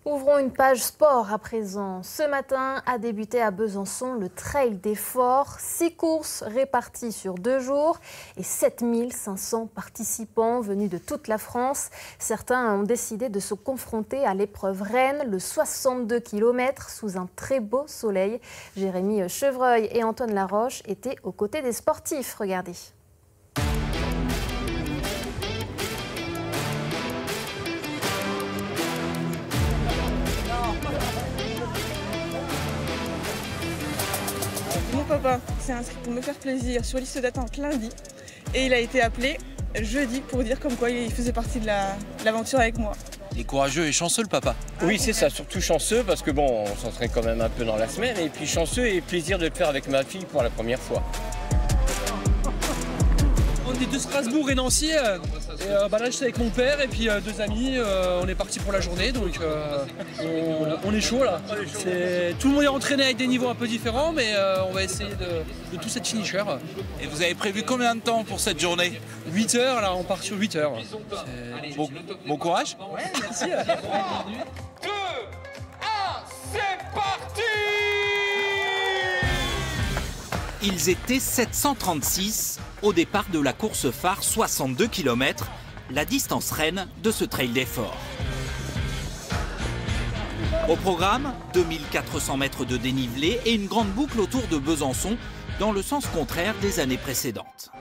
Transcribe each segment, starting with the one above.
Ouvrons une page sport à présent. Ce matin a débuté à Besançon le Trail des Forts. 6 courses réparties sur 2 jours et 7500 participants venus de toute la France. Certains ont décidé de se confronter à l'épreuve reine, le 62 km sous un très beau soleil. Jérémy Chevreuil et Antoine Laroche étaient aux côtés des sportifs. Regardez. Mon papa s'est inscrit pour me faire plaisir sur liste d'attente lundi et il a été appelé jeudi pour dire comme quoi il faisait partie de l'aventure avec moi. Il est courageux et chanceux le papa. Oui c'est ça, surtout chanceux parce que bon, on s'entraîne quand même un peu dans la semaine et puis chanceux et plaisir de le faire avec ma fille pour la première fois. On est de Strasbourg et Nancy, et là j'étais avec mon père et puis 2 amis, on est parti pour la journée, donc on est chaud là. Tout le monde est entraîné avec des niveaux un peu différents, mais on va essayer de tous être finisher. Et vous avez prévu combien de temps pour cette journée? 8 heures, là on part sur 8 heures. Bon courage. Ouais, merci. 2, 1, c'est parti! Ils étaient 736 au départ de la course phare 62 km, la distance reine de ce trail des Forts. Au programme, 2400 mètres de dénivelé et une grande boucle autour de Besançon, dans le sens contraire des années précédentes.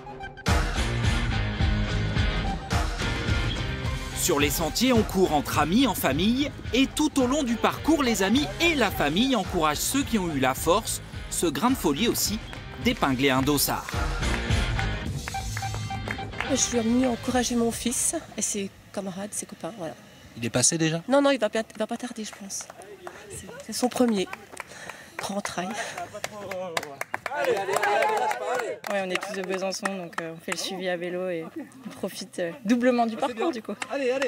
Sur les sentiers, on court entre amis, en famille, et tout au long du parcours, les amis et la famille encouragent ceux qui ont eu la force, ce grain de folie aussi, d'épingler un dossard. Je suis venue encourager mon fils et ses camarades, ses copains. Voilà. Il est passé déjà? Non, il va pas tarder, je pense. C'est son premier grand trail. Ouais, on est tous de Besançon, donc on fait le suivi à vélo et on profite doublement du parcours du coup.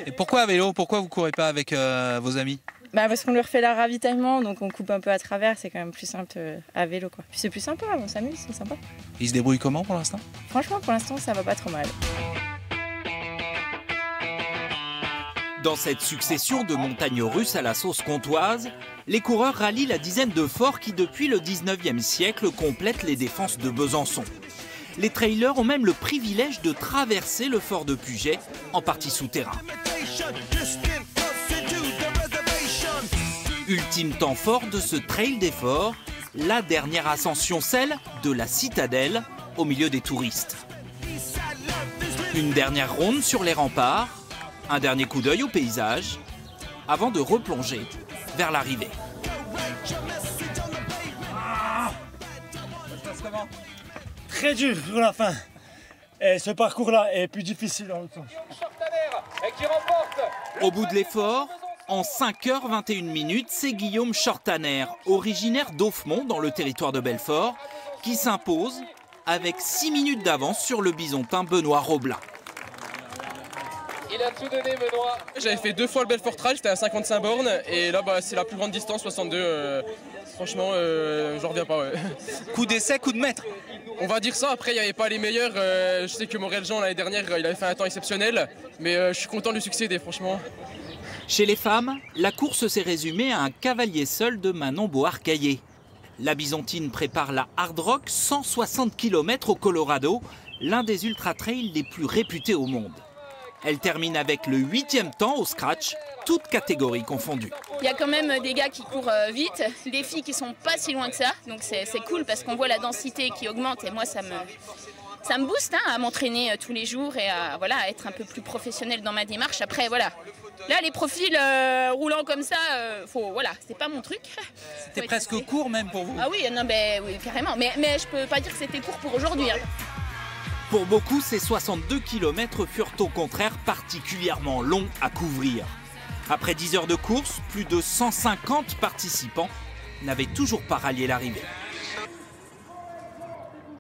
Et pourquoi à vélo? Pourquoi vous courez pas avec vos amis? Parce qu'on leur fait leur ravitaillement, donc on coupe un peu à travers, c'est quand même plus simple à vélo quoi. Puis c'est plus sympa, on s'amuse, c'est sympa. Il se débrouille comment pour l'instant? Franchement, pour l'instant, ça va pas trop mal. Dans cette succession de montagnes russes à la sauce comtoise, les coureurs rallient la dizaine de forts qui, depuis le 19e siècle, complètent les défenses de Besançon. Les trailers ont même le privilège de traverser le fort de Puget, en partie souterrain. Ultime temps fort de ce trail des forts, la dernière ascension, celle de la citadelle, au milieu des touristes. Une dernière ronde sur les remparts, un dernier coup d'œil au paysage, avant de replonger vers l'arrivée. Très dur pour la fin. Et ce parcours-là est plus difficile en même temps. Au bout de l'effort, en 5h21, c'est Guillaume Shortaner, originaire d'Aufmont dans le territoire de Belfort, qui s'impose avec 6 minutes d'avance sur le bisontin Benoît Roblin. Il a tout donné, Benoît. J'avais fait 2 fois le Belfort Trail, j'étais à 55 bornes et là c'est la plus grande distance, 62. Franchement, j'en reviens pas. Ouais. Coup d'essai, coup de maître. On va dire ça, après il n'y avait pas les meilleurs. Je sais que Morel Jean l'année dernière, il avait fait un temps exceptionnel, mais je suis content de lui succéder franchement. Chez les femmes, la course s'est résumée à un cavalier seul de Manon Boarcaillé. La Byzantine prépare la Hard Rock, 160 km au Colorado, l'un des ultra-trails les plus réputés au monde. Elle termine avec le 8e temps au scratch, toutes catégories confondues. Il y a quand même des gars qui courent vite, des filles qui sont pas si loin que ça, donc c'est cool parce qu'on voit la densité qui augmente et moi ça me booste à m'entraîner tous les jours et à être un peu plus professionnelle dans ma démarche. Après voilà, là les profils roulants comme ça, c'est pas mon truc. C'était presque court même pour vous. Ah oui, non, oui carrément, mais je peux pas dire que c'était court pour aujourd'hui. Hein. Pour beaucoup, ces 62 km furent au contraire particulièrement longs à couvrir. Après 10 heures de course, plus de 150 participants n'avaient toujours pas rallié l'arrivée.